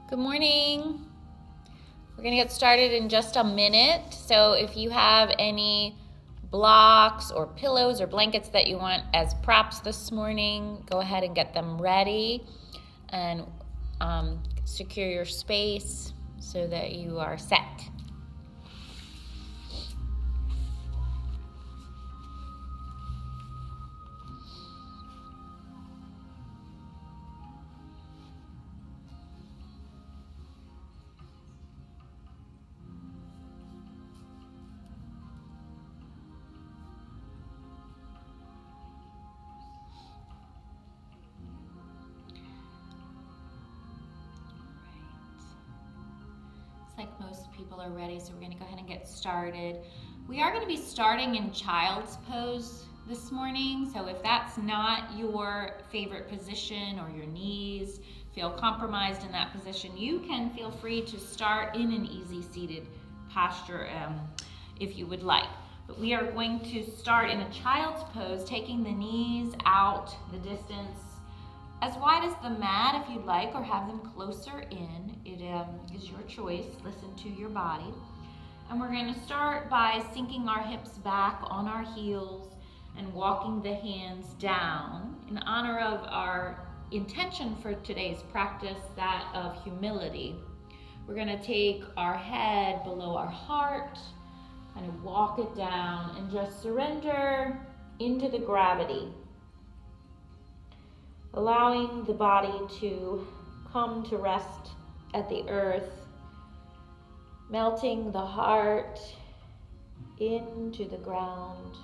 Good morning. We're going to get started in just a minute. So if you have any blocks or pillows or blankets that you want as props this morning, go ahead and get them ready and secure your space so that you are set. Like most people are ready, so we're going to go ahead and get started. We are going to be starting in child's pose this morning, so if that's not your favorite position or your knees feel compromised in that position, you can feel free to start in an easy seated posture if you would like. But we are going to start in a child's pose, taking the knees out the distance as wide as the mat if you'd like, or have them closer in. It is your choice. Listen to your body. And we're going to start by sinking our hips back on our heels and walking the hands down in honor of our intention for today's practice, that of humility. We're going to take our head below our heart, kind of walk it down, and just surrender into the gravity, allowing the body to come to rest at the earth, melting the heart into the ground.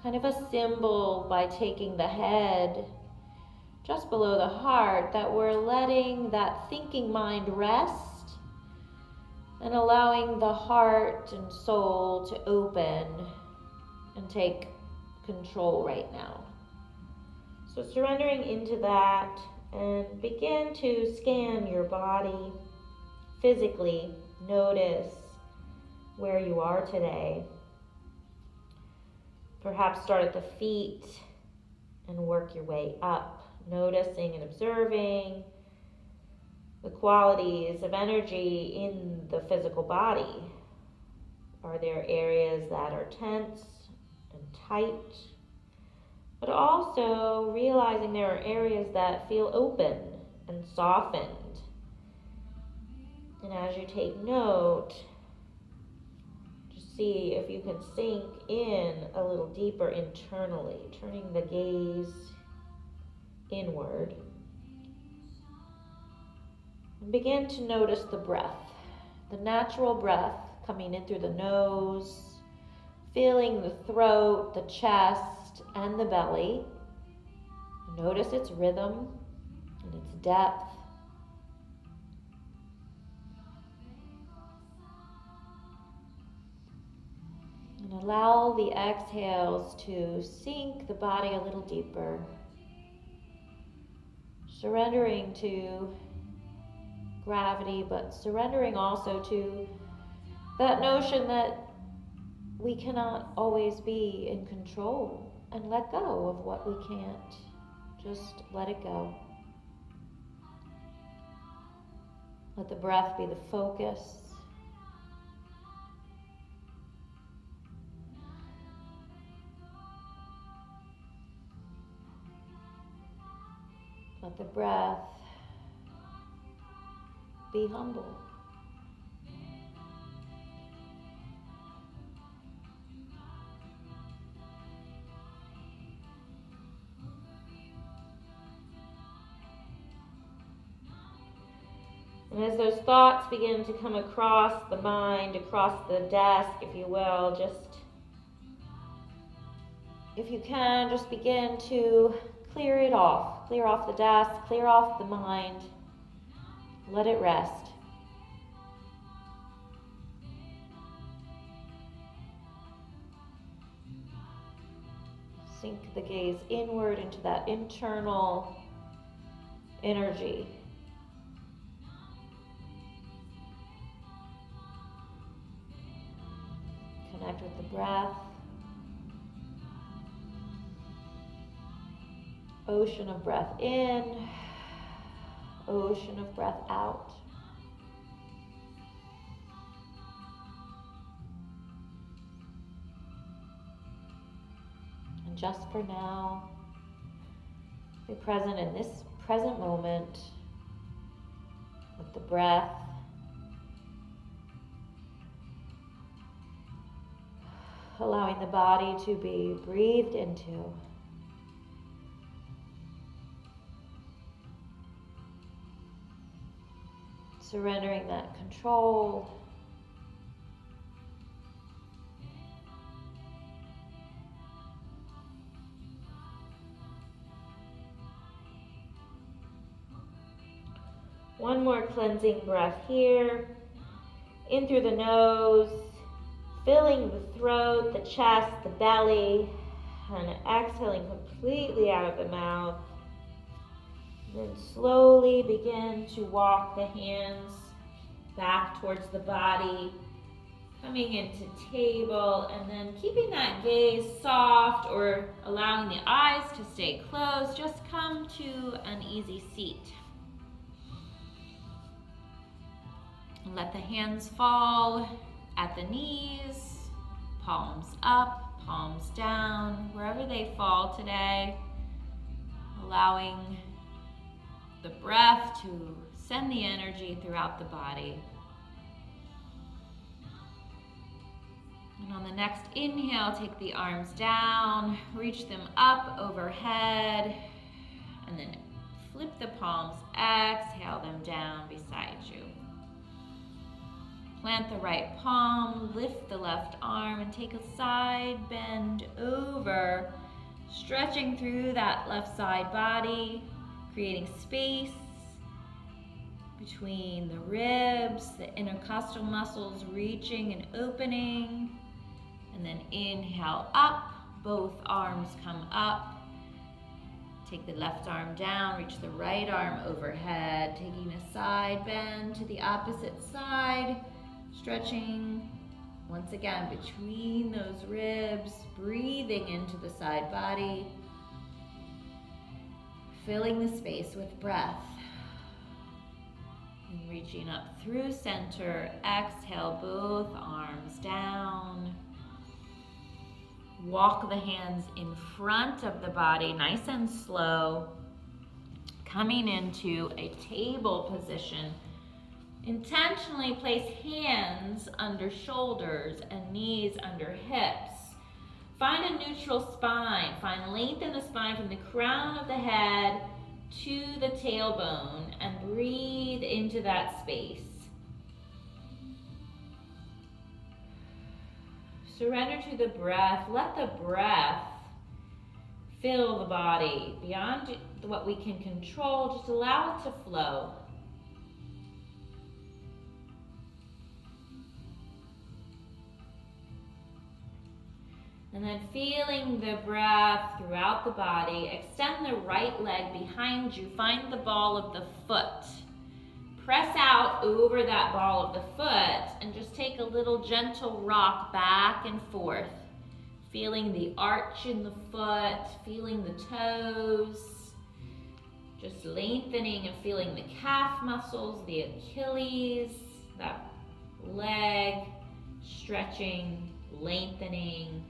Kind of a symbol by taking the head just below the heart that we're letting that thinking mind rest and allowing the heart and soul to open and take control right now. So surrendering into that, and begin to scan your body physically. Notice where you are today. Perhaps start at the feet and work your way up, noticing and observing the qualities of energy in the physical body. Are there areas that are tense and tight? But also realizing there are areas that feel open and softened. And as you take note, just see if you can sink in a little deeper internally, turning the gaze inward. And begin to notice the breath, the natural breath coming in through the nose, feeling the throat, the chest, and the belly. Notice its rhythm and its depth. And allow the exhales to sink the body a little deeper, surrendering to gravity, but surrendering also to that notion that we cannot always be in control, and let go of what we can't. Just let it go. Let the breath be the focus. Let the breath be humble. And as those thoughts begin to come across the mind, across the desk, if you will, just, if you can, just begin to clear it off. Clear off the desk, clear off the mind. Let it rest. Sink the gaze inward into that internal energy. Connect with the breath. Ocean of breath in, motion of breath out. And just for now, be present in this present moment with the breath. Allowing the body to be breathed into. Surrendering that control. One more cleansing breath here. In through the nose, filling the throat, the chest, the belly, and exhaling completely out of the mouth. Then slowly begin to walk the hands back towards the body, coming into table, and then keeping that gaze soft or allowing the eyes to stay closed. Just come to an easy seat. Let the hands fall at the knees, palms up, palms down, wherever they fall today, allowing the breath to send the energy throughout the body. And on the next inhale, take the arms down, reach them up overhead, and then flip the palms, exhale them down beside you. Plant the right palm, lift the left arm, and take a side bend over, stretching through that left side body, creating space between the ribs, the intercostal muscles reaching and opening. And then inhale up, both arms come up. Take the left arm down, reach the right arm overhead, taking a side bend to the opposite side, stretching once again between those ribs, breathing into the side body, filling the space with breath. And reaching up through center, exhale both arms down. Walk the hands in front of the body, nice and slow, coming into a table position. Intentionally place hands under shoulders and knees under hips. Find a neutral spine. Find length in the spine from the crown of the head to the tailbone and breathe into that space. Surrender to the breath. Let the breath fill the body. Beyond what we can control, just allow it to flow. And then feeling the breath throughout the body, extend the right leg behind you. Find the ball of the foot. Press out over that ball of the foot and just take a little gentle rock back and forth. Feeling the arch in the foot, feeling the toes. Just lengthening and feeling the calf muscles, the Achilles, that leg, stretching, lengthening,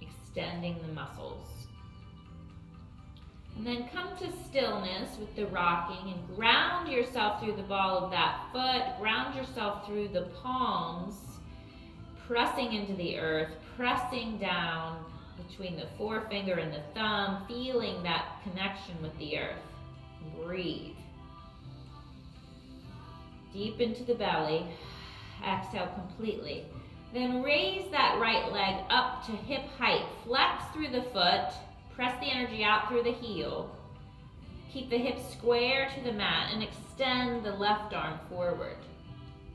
extending the muscles. And then come to stillness with the rocking and ground yourself through the ball of that foot, ground yourself through the palms, pressing into the earth, pressing down between the forefinger and the thumb, feeling that connection with the earth. Breathe. Deep into the belly, exhale completely. Then raise that right leg up to hip height. Flex through the foot. Press the energy out through the heel. Keep the hips square to the mat and extend the left arm forward.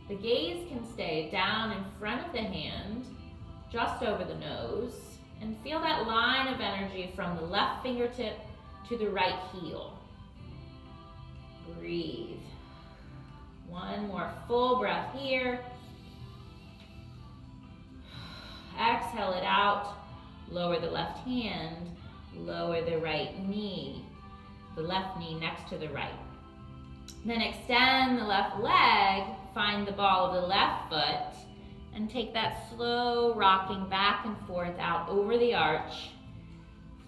The gaze can stay down in front of the hand, just over the nose, and feel that line of energy from the left fingertip to the right heel. Breathe. One more full breath here. Exhale it out. Lower the left hand. Lower the right knee, the left knee next to the right. Then extend the left leg, find the ball of the left foot, and take that slow rocking back and forth out over the arch,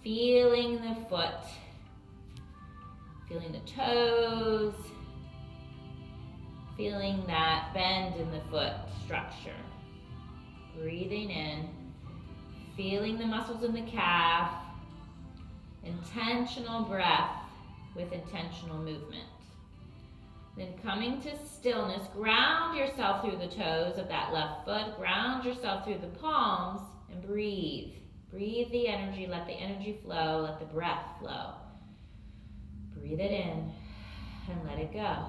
feeling the foot, feeling the toes, feeling that bend in the foot structure. Breathing in, feeling the muscles in the calf, intentional breath with intentional movement. Then coming to stillness, ground yourself through the toes of that left foot, ground yourself through the palms, and breathe. Breathe the energy, let the energy flow, let the breath flow. Breathe it in and let it go.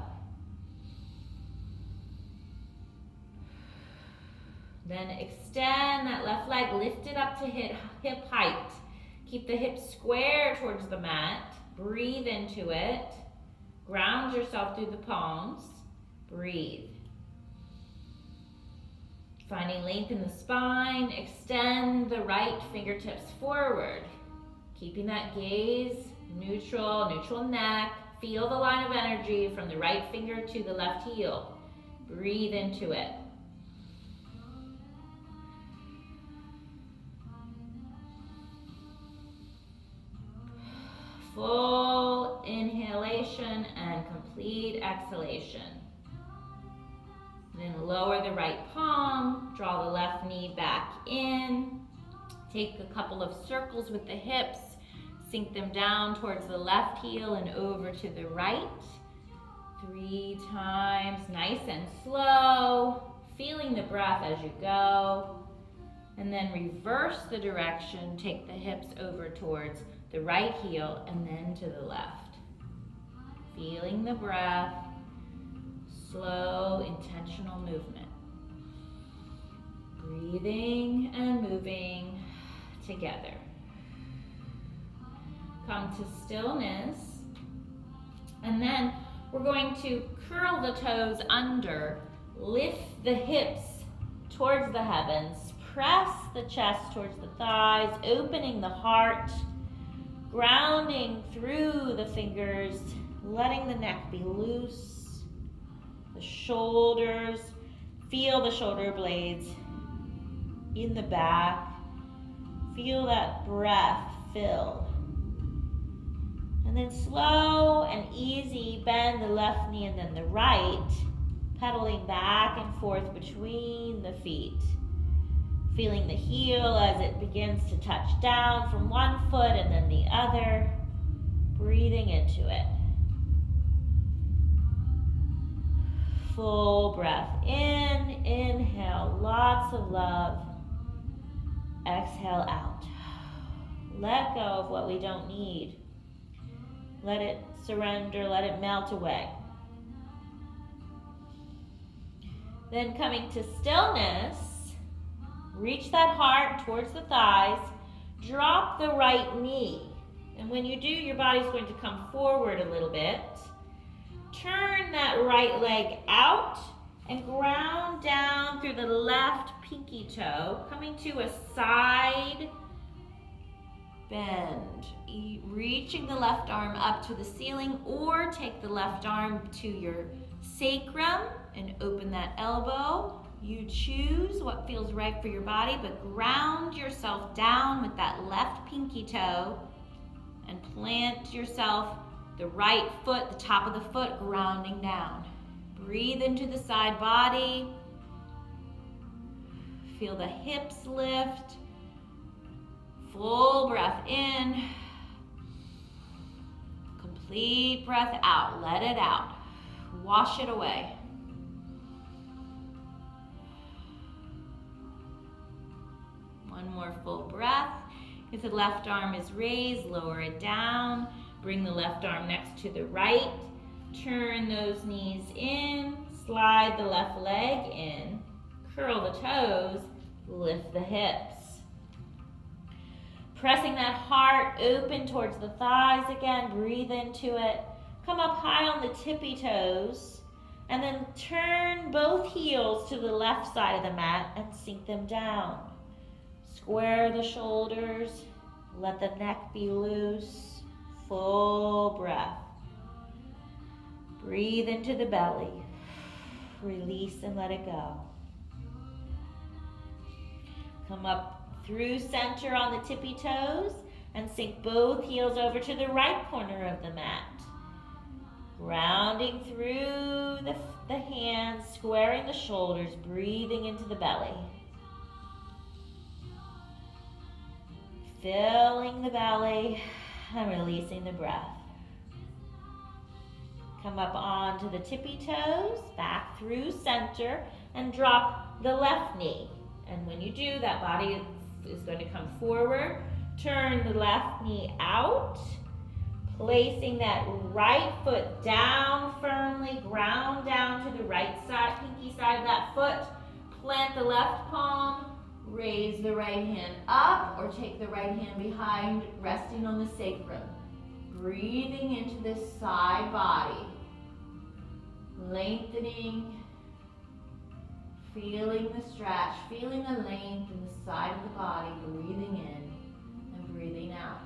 Then extend that left leg, lift it up to hip height. Keep the hips square towards the mat. Breathe into it. Ground yourself through the palms. Breathe. Finding length in the spine, extend the right fingertips forward. Keeping that gaze neutral, neutral neck. Feel the line of energy from the right finger to the left heel. Breathe into it. Full inhalation and complete exhalation. Then lower the right palm, draw the left knee back in. Take a couple of circles with the hips, sink them down towards the left heel and over to the right. 3 times, nice and slow, feeling the breath as you go. And then reverse the direction, take the hips over towards the right heel and then to the left. Feeling the breath, slow, intentional movement. Breathing and moving together. Come to stillness. And then we're going to curl the toes under, lift the hips towards the heavens, press the chest towards the thighs, opening the heart, grounding through the fingers, letting the neck be loose, the shoulders, feel the shoulder blades in the back, feel that breath fill. And then slow and easy, bend the left knee and then the right, pedaling back and forth between the feet. Feeling the heel as it begins to touch down from one foot and then the other. Breathing into it. Full breath in, inhale, lots of love. Exhale out. Let go of what we don't need. Let it surrender, let it melt away. Then coming to stillness, reach that heart towards the thighs, drop the right knee. And when you do, your body's going to come forward a little bit. Turn that right leg out and ground down through the left pinky toe, coming to a side bend. Reaching the left arm up to the ceiling or take the left arm to your sacrum and open that elbow. You choose what feels right for your body, but ground yourself down with that left pinky toe and plant yourself, the right foot, the top of the foot, grounding down. Breathe into the side body. Feel the hips lift. Full breath in. Complete breath out. Let it out. Wash it away. One more full breath. If the left arm is raised, lower it down. Bring the left arm next to the right. Turn those knees in. Slide the left leg in. Curl the toes. Lift the hips. Pressing that heart open towards the thighs again. Breathe into it. Come up high on the tippy toes. And then turn both heels to the left side of the mat and sink them down. Square the shoulders. Let the neck be loose. Full breath. Breathe into the belly. Release and let it go. Come up through center on the tippy toes and sink both heels over to the right corner of the mat. Grounding through the hands, squaring the shoulders, breathing into the belly. Filling the belly and releasing the breath. Come up onto the tippy toes, back through center, and drop the left knee. And when you do, that body is going to come forward. Turn the left knee out, placing that right foot down firmly, ground down to the right side, pinky side of that foot. Plant the left palm, raise the right hand up, or take the right hand behind, resting on the sacrum. Breathing into this side body. Lengthening, feeling the stretch, feeling the length in the side of the body, breathing in and breathing out.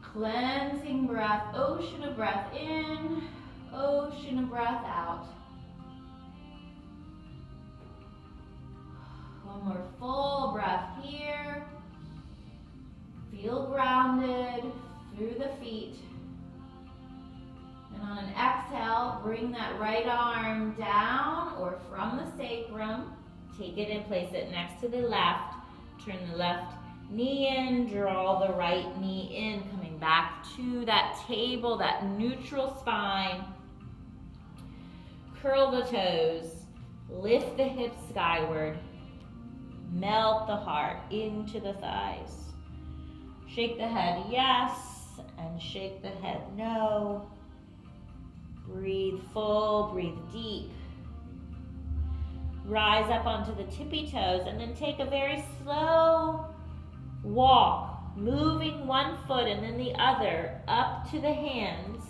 Cleansing breath, ocean of breath in, ocean of breath out. One more full breath here. Feel grounded through the feet. And on an exhale, bring that right arm down or from the sacrum. Take it and place it next to the left. Turn the left knee in, draw the right knee in, coming back to that table, that neutral spine. Curl the toes, lift the hips skyward, melt the heart into the thighs. Shake the head yes, and shake the head no. Breathe full, breathe deep. Rise up onto the tippy toes and then take a very slow walk, moving one foot and then the other up to the hands,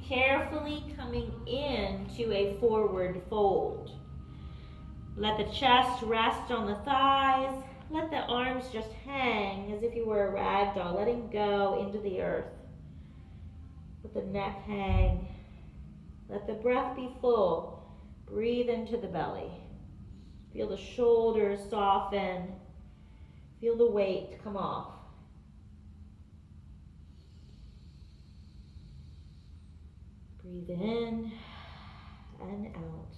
carefully coming into a forward fold. Let the chest rest on the thighs. Let the arms just hang as if you were a rag doll, letting go into the earth. Let the neck hang. Let the breath be full. Breathe into the belly. Feel the shoulders soften. Feel the weight come off. Breathe in and out.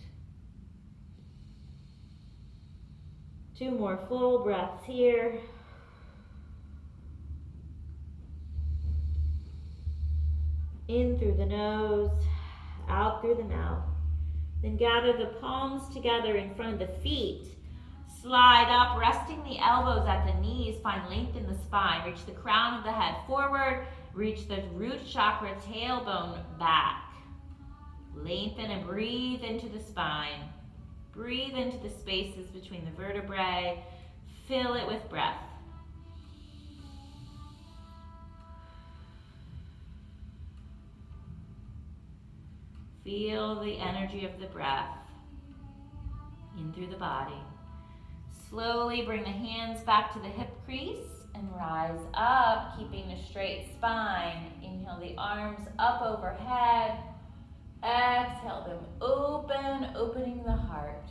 2 more full breaths here. In through the nose, out through the mouth. Then gather the palms together in front of the feet. Slide up, resting the elbows at the knees. Find length in the spine. Reach the crown of the head forward. Reach the root chakra, tailbone back. Lengthen and breathe into the spine. Breathe into the spaces between the vertebrae. Fill it with breath. Feel the energy of the breath in through the body. Slowly bring the hands back to the hip crease and rise up, keeping a straight spine. Inhale the arms up overhead. Exhale them open, opening the heart.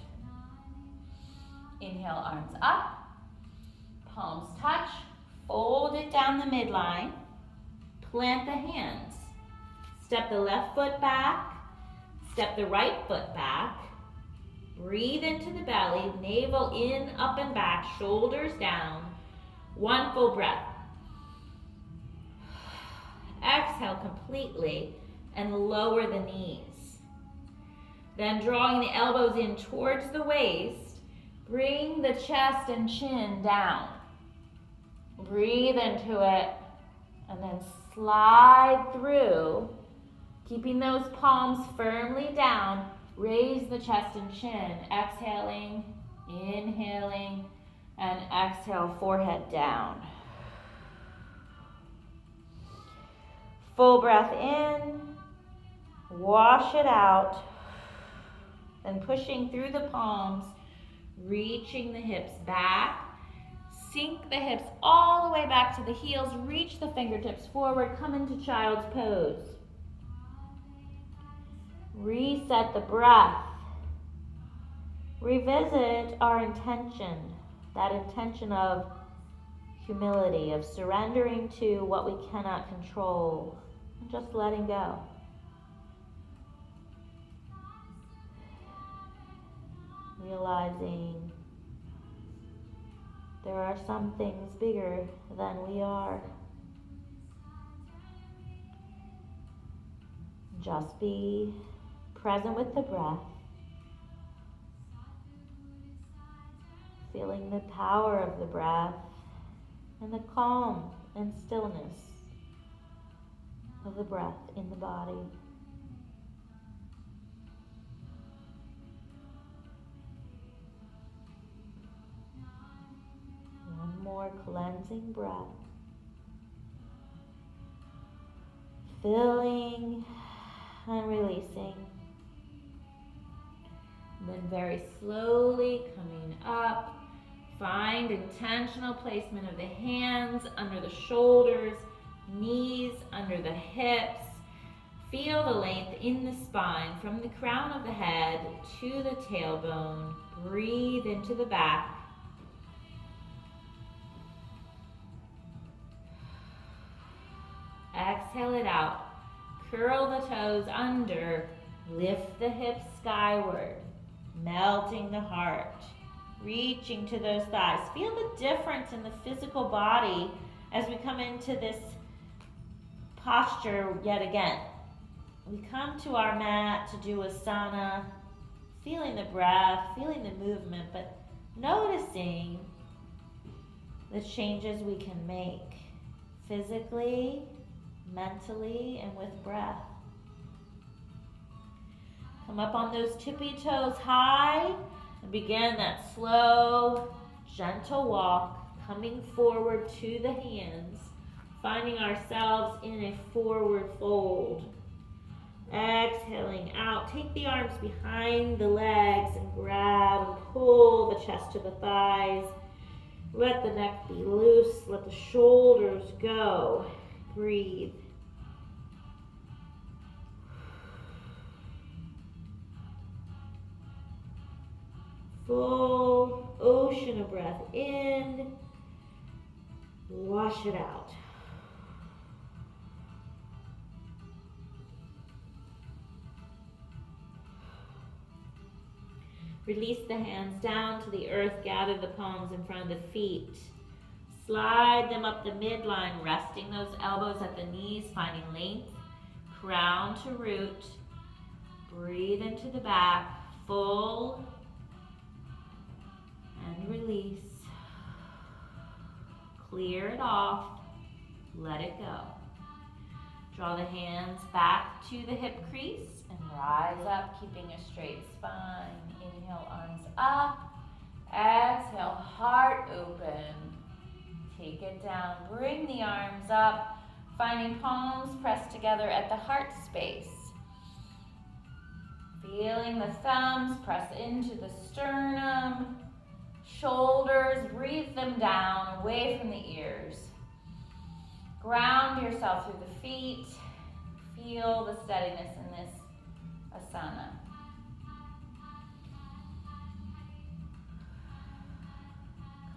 Inhale, arms up, palms touch, fold it down the midline, plant the hands. Step the left foot back, step the right foot back. Breathe into the belly, navel in, up and back, shoulders down. 1 full breath. Exhale completely and lower the knees. Then drawing the elbows in towards the waist, bring the chest and chin down. Breathe into it and then slide through, keeping those palms firmly down. Raise the chest and chin, exhaling, inhaling, and exhale, forehead down. Full breath in, wash it out, then pushing through the palms, reaching the hips back, Sink the hips all the way back to the heels. Reach the fingertips forward. Come into child's pose. Reset the breath. Revisit our intention, that intention of humility, of surrendering to what we cannot control, and just letting go. Realizing there are some things bigger than we are. Just be present with the breath, feeling the power of the breath and the calm and stillness of the breath in the body. One more cleansing breath. Filling and releasing. And then very slowly coming up. Find intentional placement of the hands under the shoulders, knees under the hips. Feel the length in the spine from the crown of the head to the tailbone. Breathe into the back. Exhale it out. Curl the toes under. Lift the hips skyward. Melting the heart. Reaching to those thighs. Feel the difference in the physical body as we come into this posture yet again. We come to our mat to do asana, feeling the breath, feeling the movement, but noticing the changes we can make physically, mentally, and with breath. Come up on those tippy toes high and begin that slow, gentle walk, coming forward to the hands, finding ourselves in a forward fold. Exhaling out. Take the arms behind the legs and grab and pull the chest to the thighs. Let the neck be loose. Let the shoulders go. Breathe. Full ocean of breath in. Wash it out. Release the hands down to the earth. Gather the palms in front of the feet. Slide them up the midline, resting those elbows at the knees, finding length. Crown to root. Breathe into the back. Full. And release. Clear it off. Let it go. Draw the hands back to the hip crease and rise up, keeping a straight spine. Inhale, arms up. Exhale, heart open. Take it down. Bring the arms up, finding palms pressed together at the heart space. Feeling the thumbs press into the sternum. Shoulders, breathe them down, away from the ears. Ground yourself through the feet. Feel the steadiness in this asana.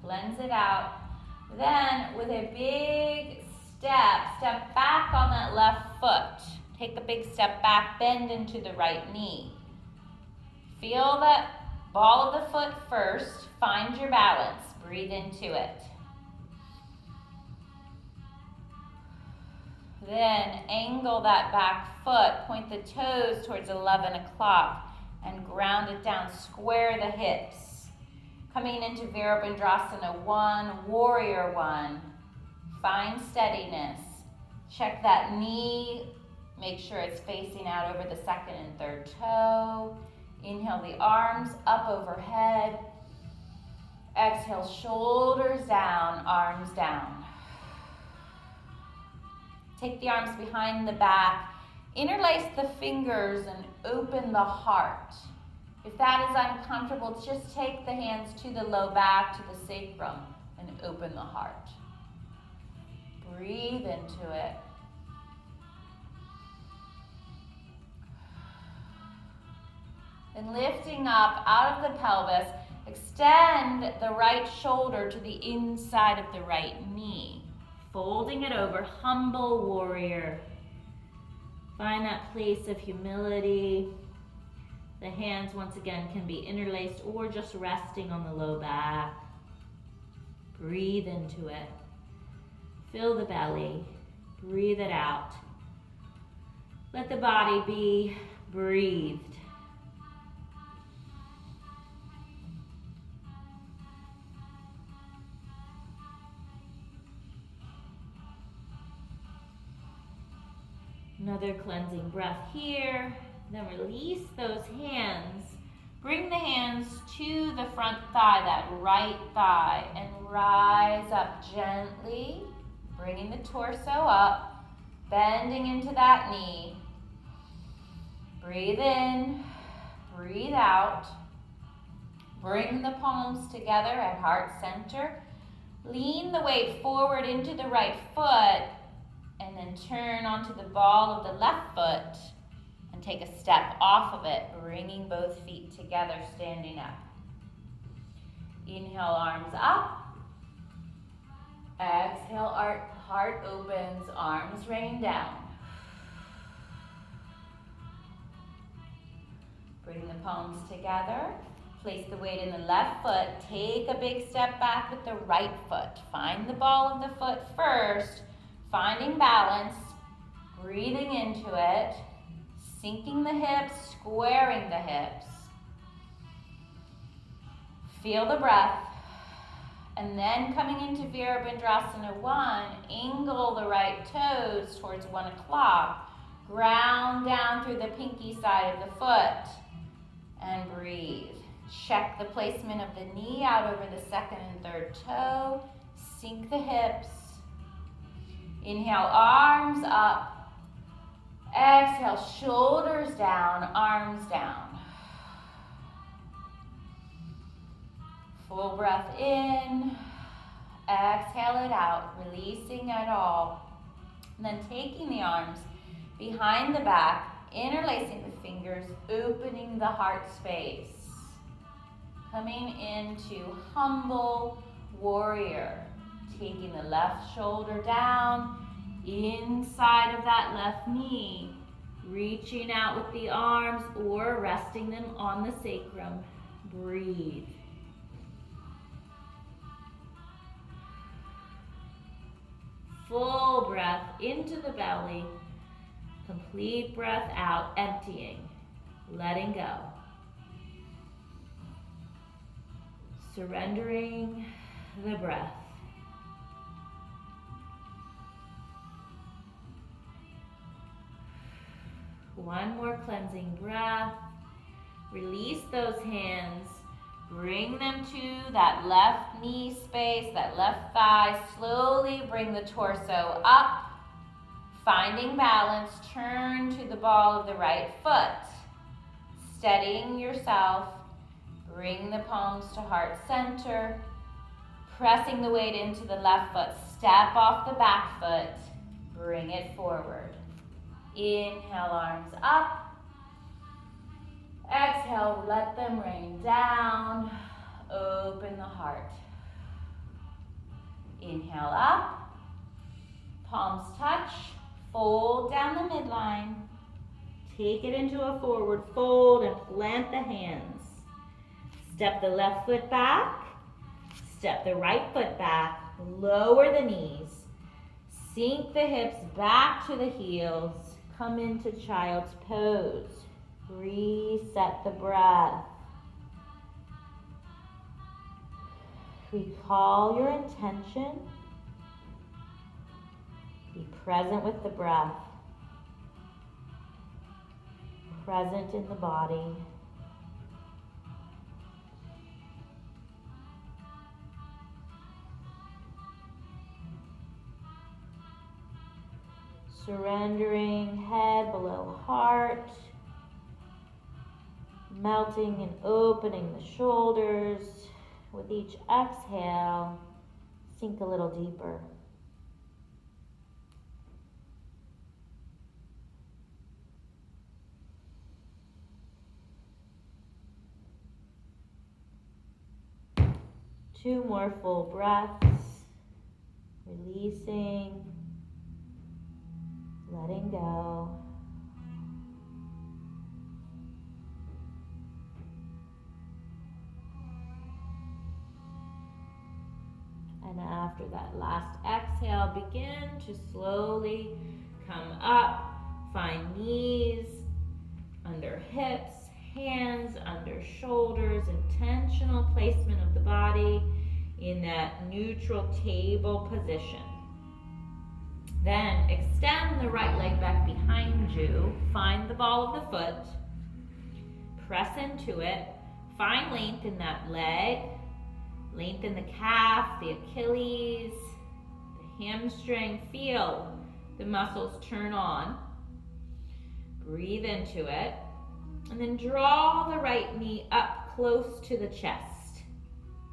Cleanse it out. Then, with a big step back on that left foot. Take a big step back, bend into the right knee. Feel that ball of the foot first. Find your balance. Breathe into it. Then angle that back foot. Point the toes towards 11 o'clock and ground it down. Square the hips. Coming into Virabhadrasana 1, Warrior 1. Find steadiness. Check that knee. Make sure it's facing out over the second and third toe. Inhale the arms up overhead. Exhale, shoulders down, arms down. Take the arms behind the back. Interlace the fingers and open the heart. If that is uncomfortable, just take the hands to the low back, to the sacrum. and open the heart. Breathe into it. And lifting up out of the pelvis, extend the right shoulder to the inside of the right knee. Folding it over, humble warrior. Find that place of humility. The hands, once again, can be interlaced or just resting on the low back. Breathe into it. Fill the belly. Breathe it out. Let the body be breathed. Another cleansing breath here. Then release those hands. Bring the hands to the front thigh, that right thigh, and rise up gently, bringing the torso up, bending into that knee. Breathe in, breathe out. Bring the palms together at heart center. Lean the weight forward into the right foot, and then turn onto the ball of the left foot and take a step off of it, bringing both feet together, standing up. Inhale, arms up. Exhale, heart opens, arms rain down. Bring the palms together. Place the weight in the left foot. Take a big step back with the right foot. Find the ball of the foot first. Finding balance, breathing into it, sinking the hips, squaring the hips. Feel the breath. And then coming into Virabhadrasana 1, angle the right toes towards 1 o'clock. Ground down through the pinky side of the foot and breathe. Check the placement of the knee out over the second and third toe. Sink the hips. Inhale, arms up. Exhale, shoulders down, arms down. Full breath in. Exhale it out, releasing it all. And then taking the arms behind the back, interlacing the fingers, opening the heart space. Coming into humble warrior. Taking the left shoulder down, inside of that left knee, reaching out with the arms or resting them on the sacrum. Breathe. Full breath into the belly, complete breath out, emptying, letting go. Surrendering the breath. One more cleansing breath. Release those hands. Bring them to that left knee space, that left thigh. Slowly bring the torso up. Finding balance, turn to the ball of the right foot. Steadying yourself. Bring the palms to heart center. Pressing the weight into the left foot. Step off the back foot. Bring it forward. Inhale, arms up. Exhale, let them rain down. Open the heart. Inhale up. Palms touch. Fold down the midline. Take it into a forward fold and plant the hands. Step the left foot back. Step the right foot back. Lower the knees. Sink the hips back to the heels. Come into child's pose. Reset the breath. Recall your intention. Be present with the breath. Present in the body. Surrendering head below heart. Melting and opening the shoulders with each exhale. Sink a little deeper. Two more full breaths, releasing, letting go. And after that last exhale, begin to slowly come up. Find knees under hips, hands under shoulders, intentional placement of the body in that neutral table position. Then extend the right leg back behind you. Find the ball of the foot. Press into it. Find length in that leg. Lengthen the calf, the Achilles, the hamstring. Feel the muscles turn on. Breathe into it. And then draw the right knee up close to the chest.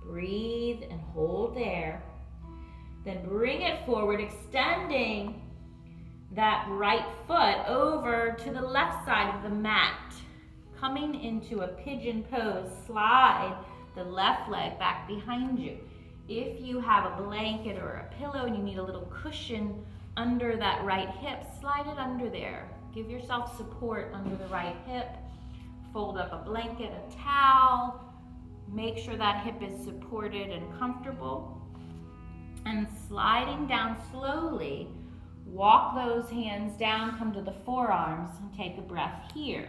Breathe and hold there. Then bring it forward, extending that right foot over to the left side of the mat. Coming into a pigeon pose, slide the left leg back behind you. If you have a blanket or a pillow and you need a little cushion under that right hip, slide it under there. Give yourself support under the right hip. Fold up a blanket, a towel. Make sure that hip is supported and comfortable. And sliding down slowly, walk those hands down, come to the forearms, and take a breath here.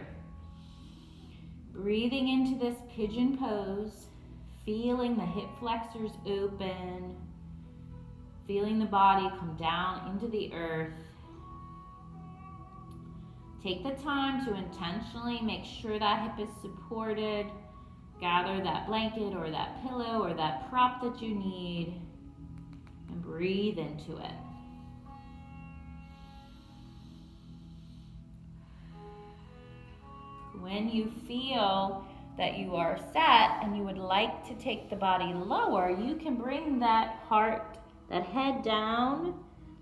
Breathing into this pigeon pose, feeling the hip flexors open, feeling the body come down into the earth. Take the time to intentionally make sure that hip is supported. Gather that blanket or that pillow or that prop that you need and breathe into it. When you feel that you are set and you would like to take the body lower, you can bring that head down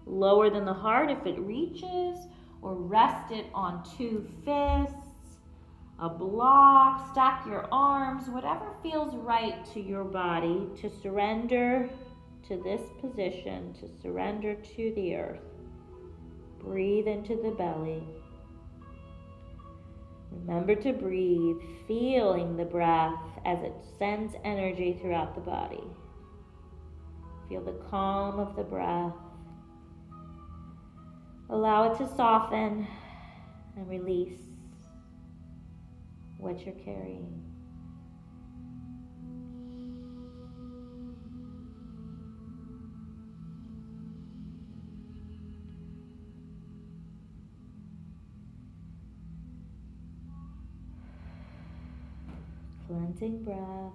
lower than the heart if it reaches, or rest it on two fists, a block, stack your arms, whatever feels right to your body to surrender to this position, to surrender to the earth. Breathe into the belly. Remember to breathe, feeling the breath as it sends energy throughout the body. Feel the calm of the breath. Allow it to soften and release what you're carrying. Cleansing breath.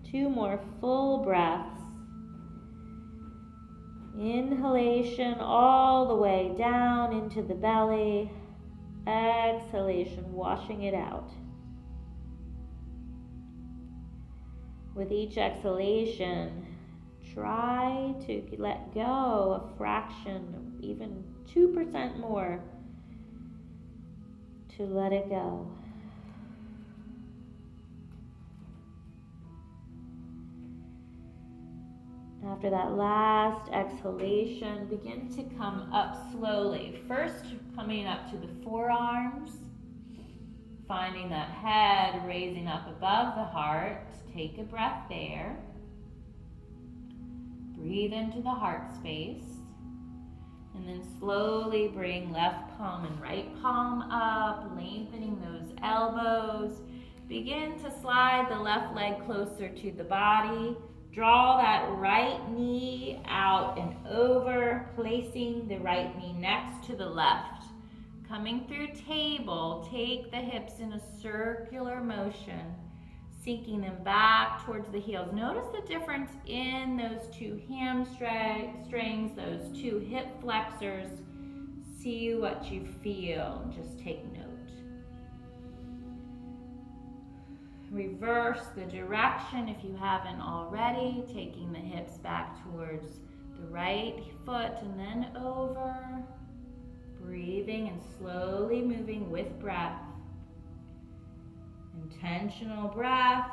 Two more full breaths. Inhalation all the way down into the belly. Exhalation, washing it out. With each exhalation, try to let go a fraction, even 2% more, to let it go. After that last exhalation, begin to come up slowly. First, coming up to the forearms, finding that head raising up above the heart. Take a breath there. Breathe into the heart space. And then slowly bring left palm and right palm up, lengthening those elbows. Begin to slide the left leg closer to the body. Draw that right knee out and over, placing the right knee next to the left. Coming through table, take the hips in a circular motion, sinking them back towards the heels. Notice the difference in those two hamstrings, those two hip flexors. See what you feel and just take note. reverse the direction if you haven't already, taking the hips back towards the right foot and then over. Breathing and slowly moving with breath. Intentional breath,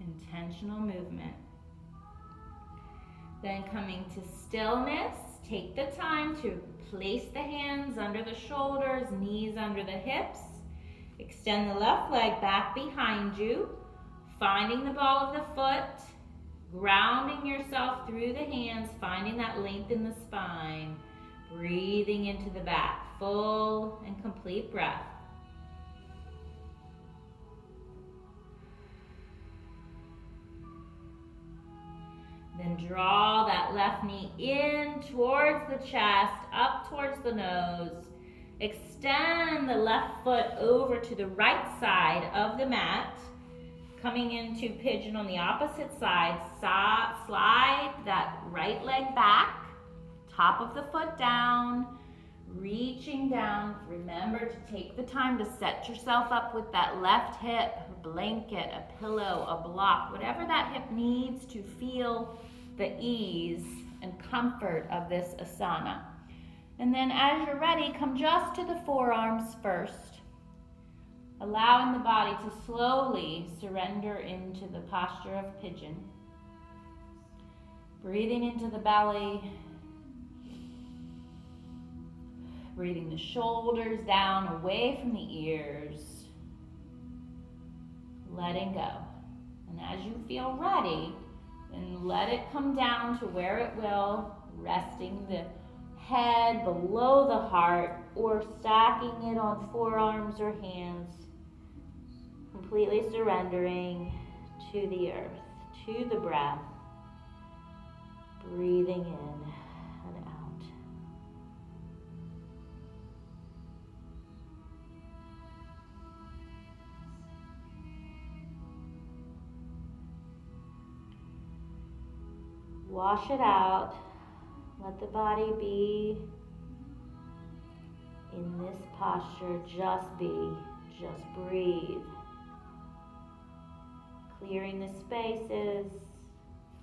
intentional movement. Then coming to stillness, take the time to place the hands under the shoulders, knees under the hips. Extend the left leg back behind you, finding the ball of the foot, grounding yourself through the hands, finding that length in the spine. Breathing into the back, full and complete breath. Then draw that left knee in towards the chest, up towards the nose. Extend the left foot over to the right side of the mat. Coming into pigeon on the opposite side, slide that right leg back. Top of the foot down, reaching down. Remember to take the time to set yourself up with that left hip, a blanket, a pillow, a block, whatever that hip needs to feel the ease and comfort of this asana. And then as you're ready, come just to the forearms first, allowing the body to slowly surrender into the posture of pigeon. Breathing into the belly. Breathing the shoulders down, away from the ears. Letting go. And as you feel ready, then let it come down to where it will, resting the head below the heart or stacking it on forearms or hands. Completely surrendering to the earth, to the breath. Breathing in. Wash it out. Let the body be in this posture. Just be. Just breathe. Clearing the spaces,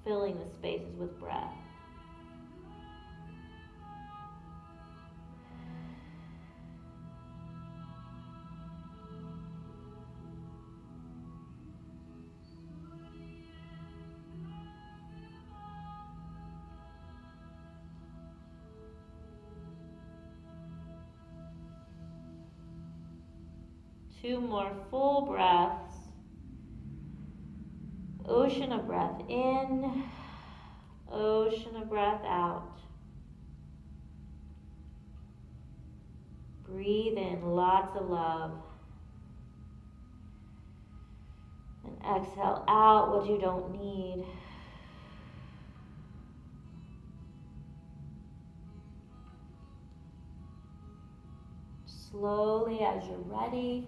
filling the spaces with breath. Two more full breaths. Ocean of breath in, ocean of breath out. Breathe in lots of love. And exhale out what you don't need. Slowly, as you're ready,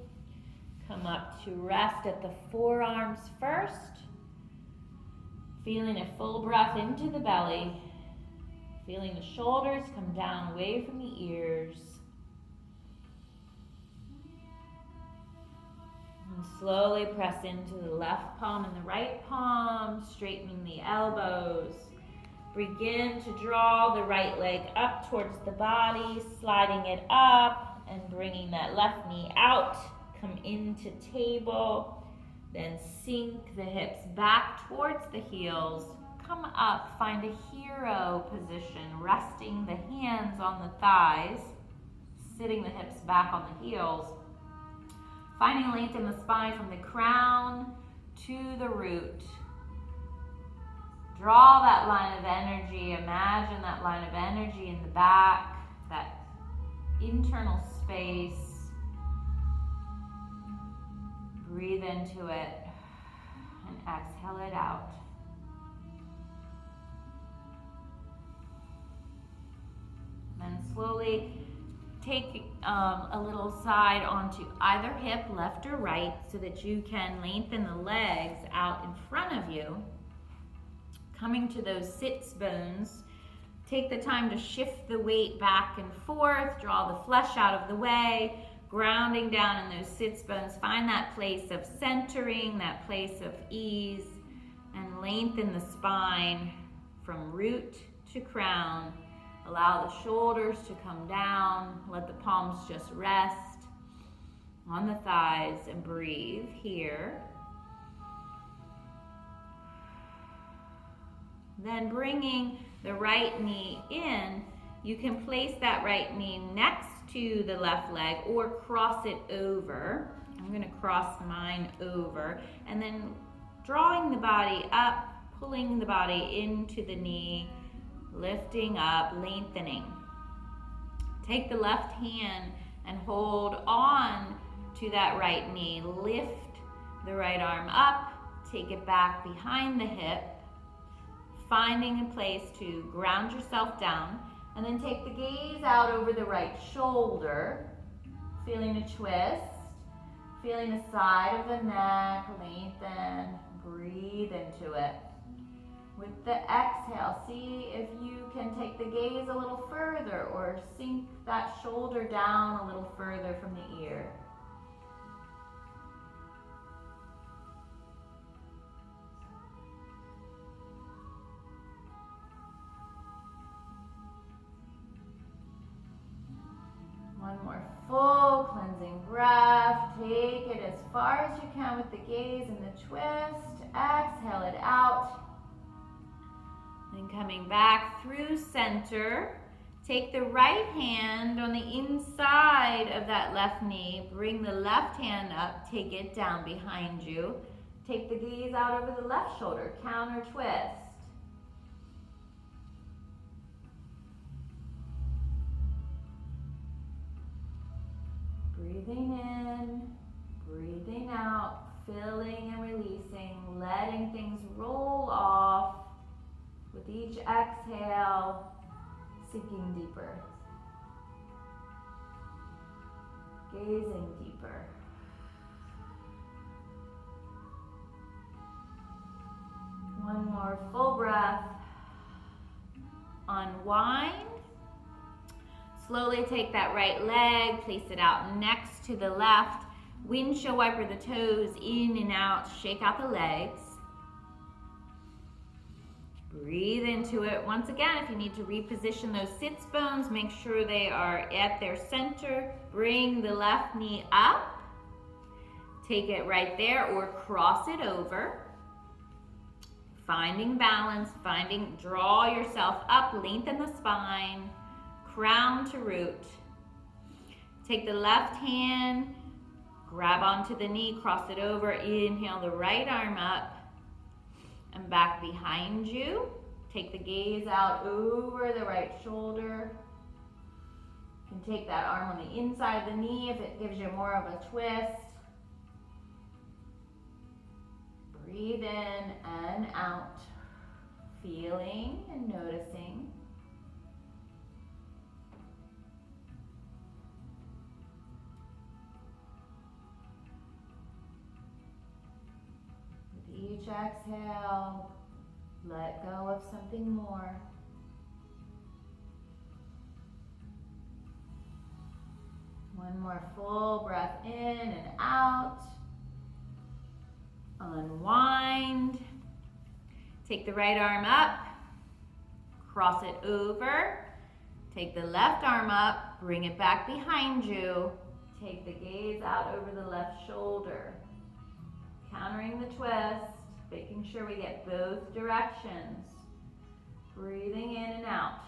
come up to rest at the forearms first. Feeling a full breath into the belly. Feeling the shoulders come down away from the ears. And slowly press into the left palm and the right palm, straightening the elbows. Begin to draw the right leg up towards the body, sliding it up and bringing that left knee out. Come into table. Then sink the hips back towards the heels. Come up, find a hero position, resting the hands on the thighs, sitting the hips back on the heels. Finding length in the spine from the crown to the root. Draw that line of energy. Imagine that line of energy in the back, that internal space. Breathe into it and exhale it out. Then slowly take a little side onto either hip, left or right, so that you can lengthen the legs out in front of you. Coming to those sits bones, take the time to shift the weight back and forth, draw the flesh out of the way. grounding down in those sits bones. Find that place of centering, that place of ease, and lengthen the spine from root to crown. Allow the shoulders to come down. Let the palms just rest on the thighs and breathe here. Then bringing the right knee in, you can place that right knee next to the left leg or cross it over. I'm going to cross mine over, and then drawing the body up, pulling the body into the knee, lifting up, lengthening. Take the left hand and hold on to that right knee. Lift the right arm up, take it back behind the hip, finding a place to ground yourself down, and then take the gaze out over the right shoulder, feeling a twist, feeling the side of the neck lengthen, breathe into it. With the exhale, see if you can take the gaze a little further or sink that shoulder down a little further from the ear. One more full cleansing breath. Take it as far as you can with the gaze and the twist. Exhale it out. Then coming back through center, take the right hand on the inside of that left knee. Bring the left hand up, take it down behind you. Take the gaze out over the left shoulder, counter twist. Breathing in, breathing out, filling and releasing, letting things roll off. With each exhale, sinking deeper, gazing deeper. One more full breath. Unwind. Slowly take that right leg, place it out next to the left. Windshield wiper the toes in and out, shake out the legs. Breathe into it. Once again, if you need to reposition those sits bones, make sure they are at their center. Bring the left knee up. Take it right there or cross it over. Finding balance, draw yourself up, lengthen the spine, crown to root. Take the left hand, grab onto the knee, cross it over, inhale the right arm up and back behind you. Take the gaze out over the right shoulder. You can take that arm on the inside of the knee if it gives you more of a twist. Breathe in and out, feeling and noticing. With each exhale, let go of something more. One more full breath in and out. Unwind. Take the right arm up, cross it over. Take the left arm up, bring it back behind you. Take the gaze out over the left shoulder. Countering the twist, making sure we get both directions. Breathing in and out.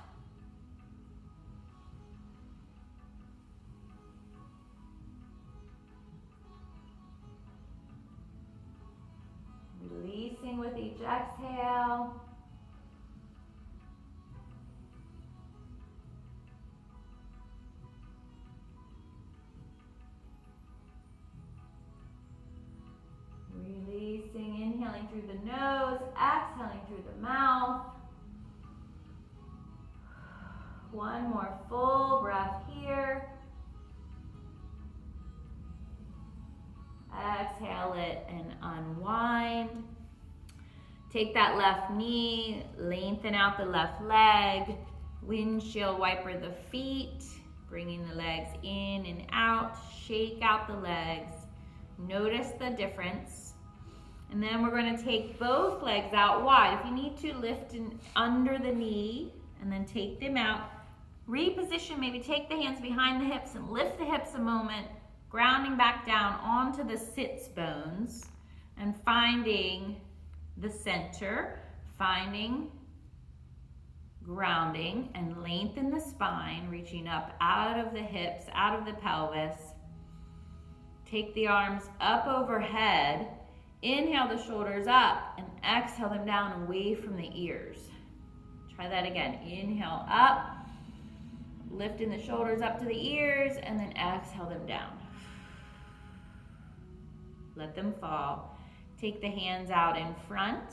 Releasing with each exhale. Releasing, inhaling through the nose, exhaling through the mouth. One more full breath here. Exhale it and unwind. Take that left knee, lengthen out the left leg, windshield wiper the feet, Bringing the legs in and out, shake out the legs. Notice the difference. And then we're going to take both legs out wide. If you need to, lift under the knee and then take them out. Reposition, maybe take the hands behind the hips and lift the hips a moment, grounding back down onto the sits bones and finding the center, finding grounding, and lengthen the spine, reaching up out of the hips, out of the pelvis. Take the arms up overhead. Inhale the shoulders up and exhale them down away from the ears. Try that again. Inhale up, lifting the shoulders up to the ears, and then exhale them down. Let them fall. Take the hands out in front,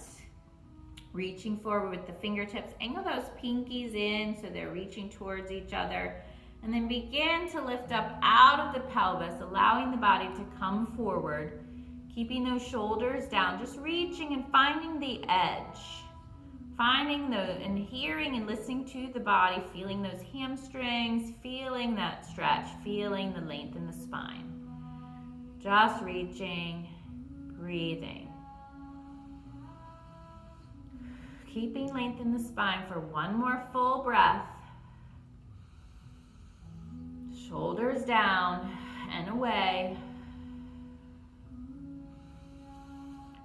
reaching forward with the fingertips. Angle those pinkies in so they're reaching towards each other. And then begin to lift up out of the pelvis, allowing the body to come forward. Keeping those shoulders down, just reaching and finding the edge. Finding and hearing and listening to the body, feeling those hamstrings, feeling that stretch, feeling the length in the spine. Just reaching, breathing. Keeping length in the spine for one more full breath. Shoulders down and away.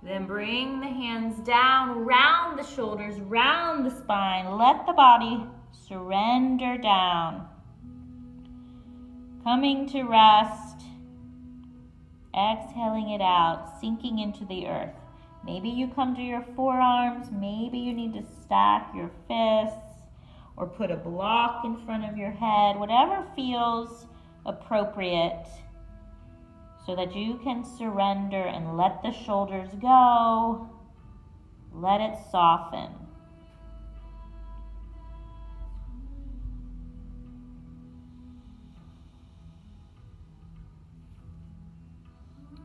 Then bring the hands down, round the shoulders, round the spine. Let the body surrender down. Coming to rest. Exhaling it out, sinking into the earth. Maybe you come to your forearms. Maybe you need to stack your fists or put a block in front of your head. Whatever feels appropriate, so that you can surrender and let the shoulders go. Let it soften.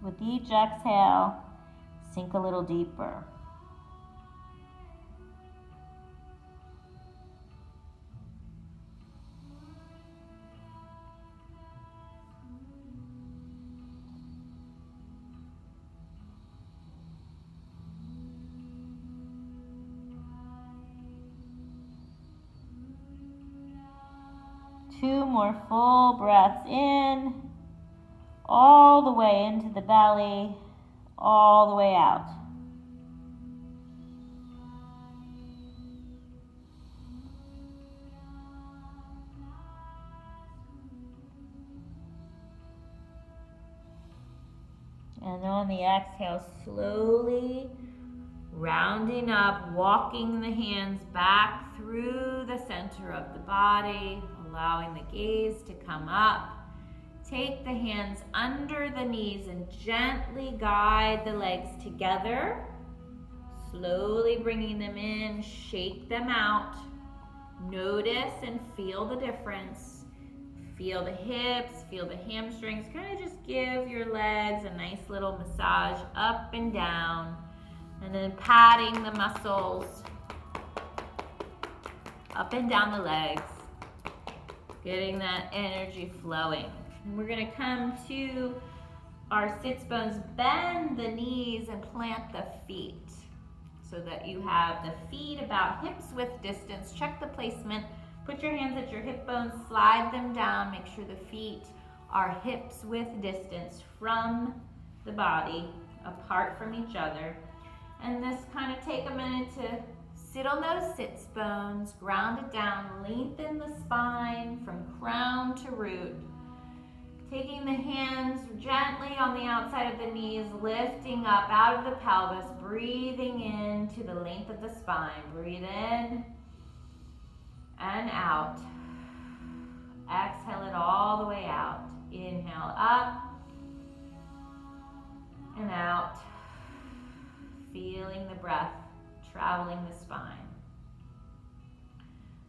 With each exhale, sink a little deeper. Two more full breaths in, all the way into the belly, all the way out. And on the exhale, slowly rounding up, walking the hands back through the center of the body, allowing the gaze to come up. Take the hands under the knees and gently guide the legs together. Slowly bringing them in, shake them out. Notice and feel the difference. Feel the hips, feel the hamstrings. Kind of just give your legs a nice little massage up and down. And then patting the muscles up and down the legs. Getting that energy flowing. And we're going to come to our sits bones. Bend the knees and plant the feet so that you have the feet about hips width distance. Check the placement. Put your hands at your hip bones, slide them down. Make sure the feet are hips width distance from the body, apart from each other. And this kind of take a minute to sit on those sits bones, ground it down, lengthen the spine from crown to root. Taking the hands gently on the outside of the knees, lifting up out of the pelvis, breathing into the length of the spine. Breathe in and out. Exhale it all the way out. Inhale up and out. Feeling the breath traveling the spine.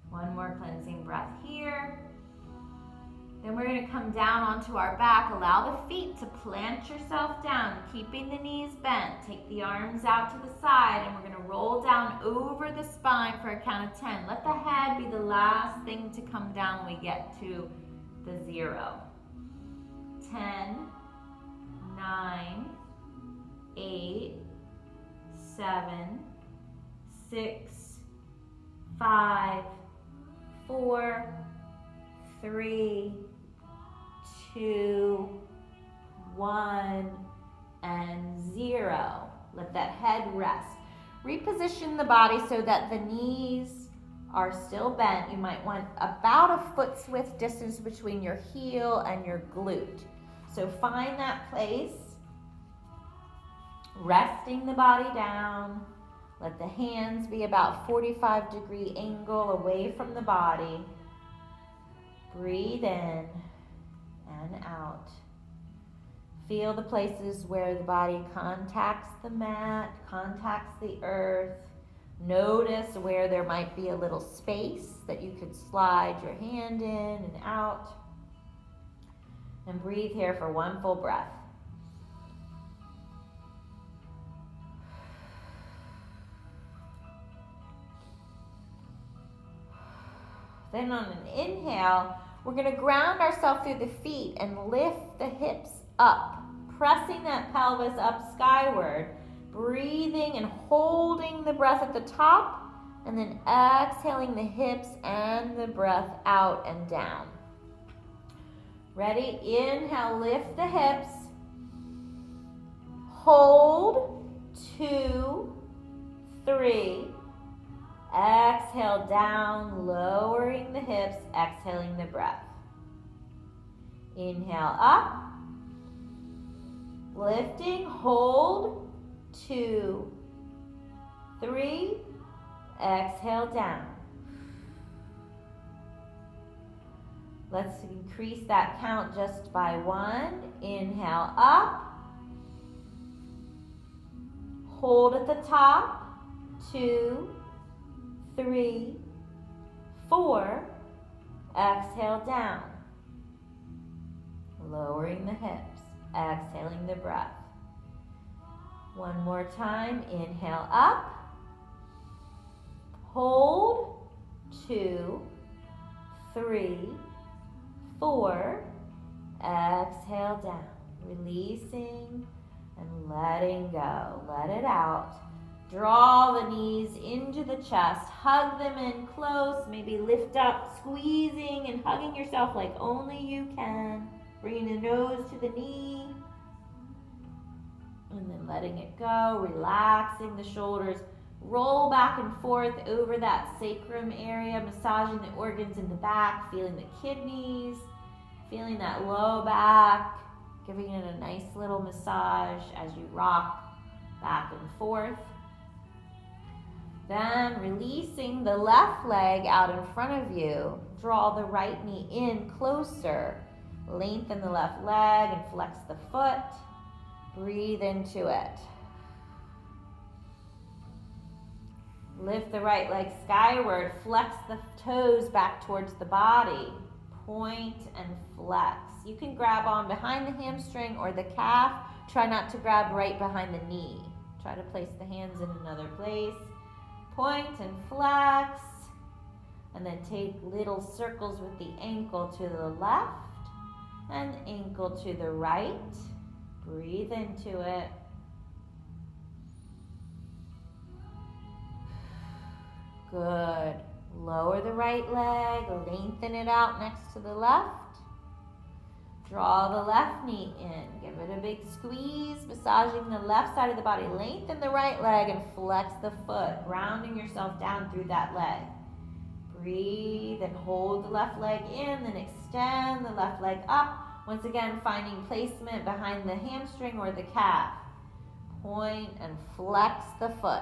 One more cleansing breath here. Then we're going to come down onto our back. Allow the feet to plant yourself down, keeping the knees bent. Take the arms out to the side, and we're going to roll down over the spine for a count of 10. Let the head be the last thing to come down when we get to the 0. 10, 9, 8, 7, 6, 5, 4, 3, 2, 1, and 0. Let that head rest. Reposition the body so that the knees are still bent. You might want about a foot's width distance between your heel and your glute. So find that place, resting the body down. Let the hands be about 45-degree angle away from the body. Breathe in and out. Feel the places where the body contacts the mat, contacts the earth. Notice where there might be a little space that you could slide your hand in and out. And breathe here for one full breath. Then on an inhale, we're going to ground ourselves through the feet and lift the hips up, pressing that pelvis up skyward, breathing and holding the breath at the top, and then exhaling the hips and the breath out and down. Ready? Inhale, lift the hips. Hold, 2, 3. Exhale down, lowering the hips, exhaling the breath. Inhale up. Lifting, hold, 2, 3. Exhale down. Let's increase that count just by 1. Inhale up. Hold at the top, 2, 3, 4. Exhale down. Lowering the hips, exhaling the breath. One more time. Inhale up. Hold, 2, 3, 4. Exhale down. Releasing and letting go. Let it out. Draw the knees into the chest. Hug them in close. Maybe lift up, squeezing and hugging yourself like only you can. Bringing the nose to the knee. And then letting it go. Relaxing the shoulders. Roll back and forth over that sacrum area. Massaging the organs in the back. Feeling the kidneys. Feeling that low back. Giving it a nice little massage as you rock back and forth. Then releasing the left leg out in front of you. Draw the right knee in closer. Lengthen the left leg and flex the foot. Breathe into it. Lift the right leg skyward. Flex the toes back towards the body. Point and flex. You can grab on behind the hamstring or the calf. Try not to grab right behind the knee. Try to place the hands in another place. Point and flex. And then take little circles with the ankle to the left and ankle to the right. Breathe into it. Good. Lower the right leg, lengthen it out next to the left. Draw the left knee in. Give it a big squeeze, massaging the left side of the body. Lengthen the right leg and flex the foot, grounding yourself down through that leg. Breathe and hold the left leg in, then extend the left leg up. Once again, finding placement behind the hamstring or the calf. Point and flex the foot.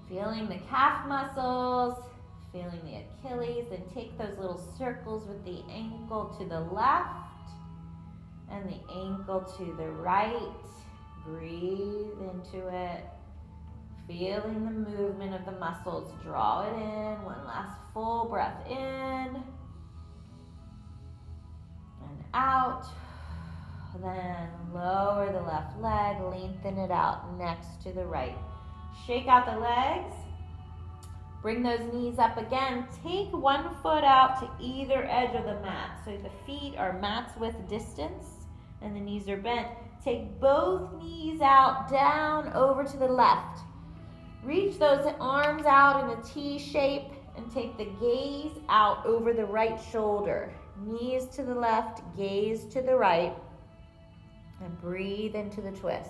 Feeling the calf muscles, feeling the Achilles, then take those little circles with the ankle to the left and the ankle to the right. Breathe into it. Feeling the movement of the muscles. Draw it in. One last full breath in and out. Then lower the left leg, lengthen it out next to the right. Shake out the legs. Bring those knees up again. Take one foot out to either edge of the mat. So the feet are mat's width distance and the knees are bent. Take both knees out, down, over to the left. Reach those arms out in a T shape and take the gaze out over the right shoulder. Knees to the left, gaze to the right, and breathe into the twist.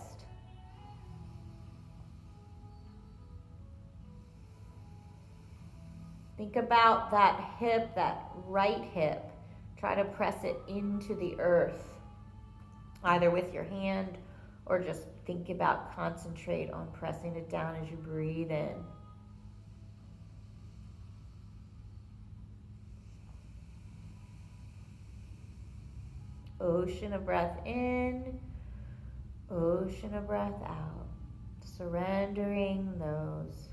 Think about that hip, that right hip. Try to press it into the earth, either with your hand or just think about, concentrate on pressing it down as you breathe in. Ocean of breath in, ocean of breath out. Surrendering those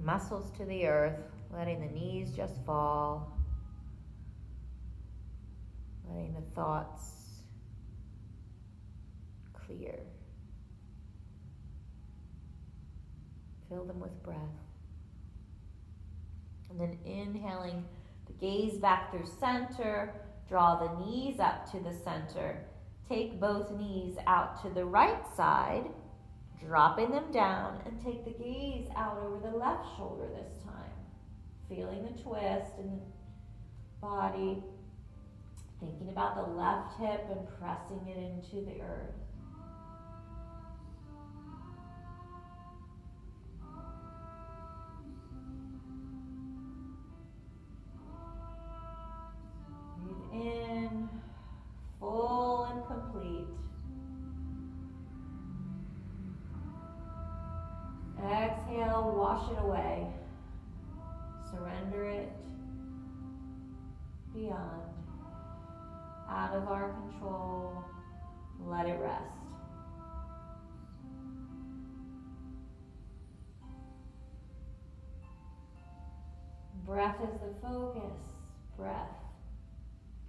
muscles to the earth, letting the knees just fall, letting the thoughts clear. Fill them with breath. And then inhaling, the gaze back through center, draw the knees up to the center. Take both knees out to the right side, dropping them down, and take the gaze out over the left shoulder this time. Feeling the twist in the body, thinking about the left hip and pressing it into the earth. Breathe in, full and complete. Exhale, wash it away. Surrender it beyond, out of our control. Let it rest. Breath is the focus. Breath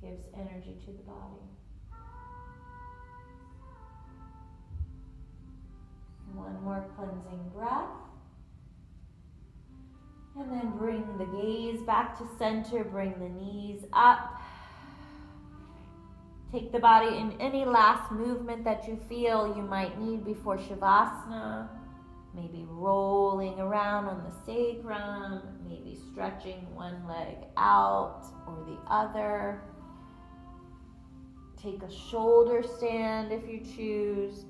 gives energy to the body. One more cleansing breath. And then bring the gaze back to center, bring the knees up. Take the body in any last movement that you feel you might need before Shavasana. Maybe rolling around on the sacrum, maybe stretching one leg out or the other. Take a shoulder stand if you choose.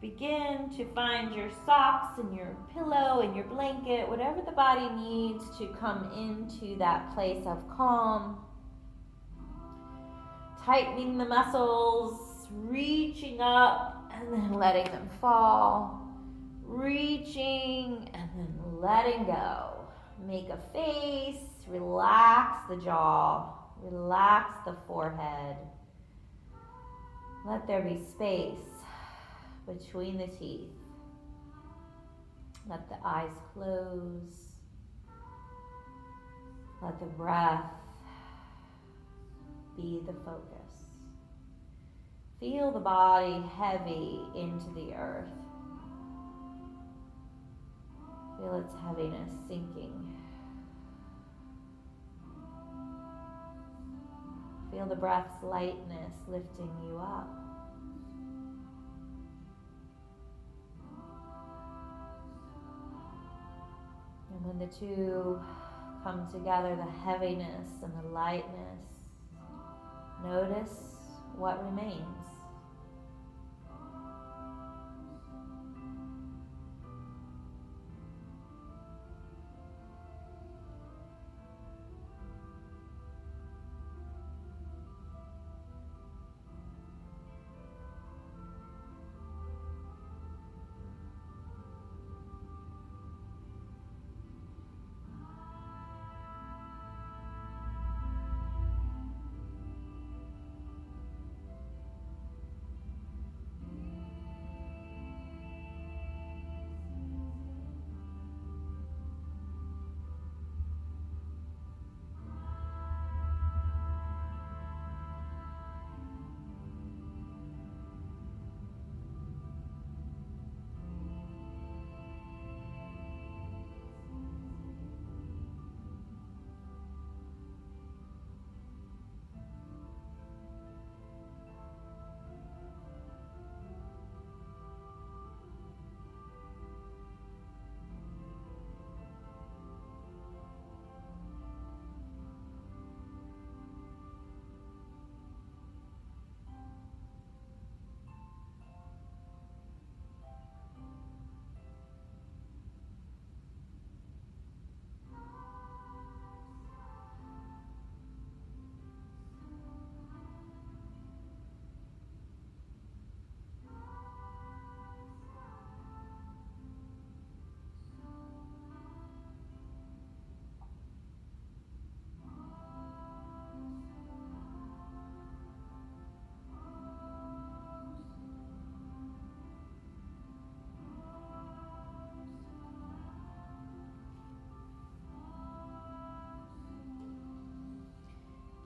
Begin to find your socks and your pillow and your blanket, whatever the body needs to come into that place of calm. Tightening the muscles, reaching up and then letting them fall. Reaching and then letting go. Make a face, relax the jaw, relax the forehead. Let there be space between the teeth. Let the eyes close. Let the breath be the focus. Feel the body heavy into the earth. Feel its heaviness sinking. Feel the breath's lightness lifting you up. And when the two come together, the heaviness and the lightness, notice what remains.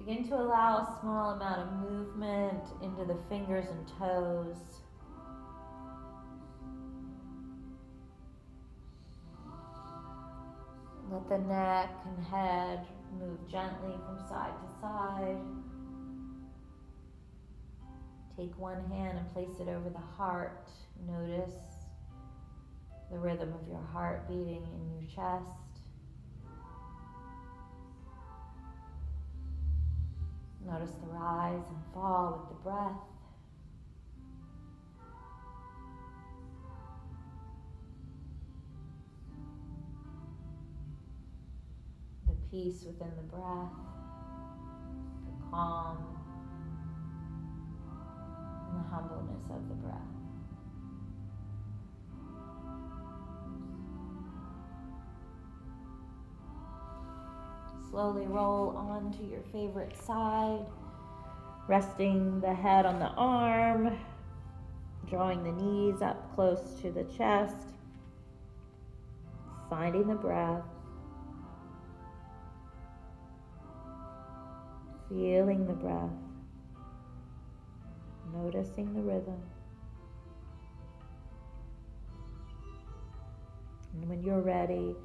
Begin to allow a small amount of movement into the fingers and toes. Let the neck and head move gently from side to side. Take one hand and place it over the heart. Notice the rhythm of your heart beating in your chest. Notice the rise and fall with the breath. The peace within the breath, the calm, and the humbleness of the breath. Slowly roll onto your favorite side, resting the head on the arm, drawing the knees up close to the chest, finding the breath, feeling the breath, noticing the rhythm. And when you're ready,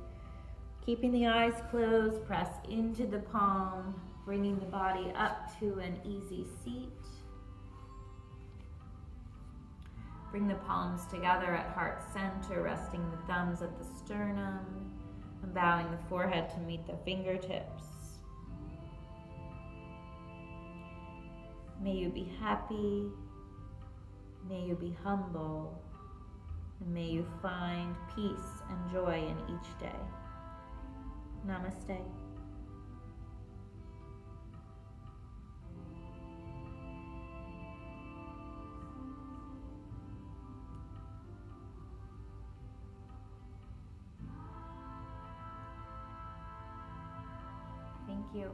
keeping the eyes closed, press into the palm, bringing the body up to an easy seat. Bring the palms together at heart center, resting the thumbs at the sternum, and bowing the forehead to meet the fingertips. May you be happy, may you be humble, and may you find peace and joy in each day. Namaste. Thank you.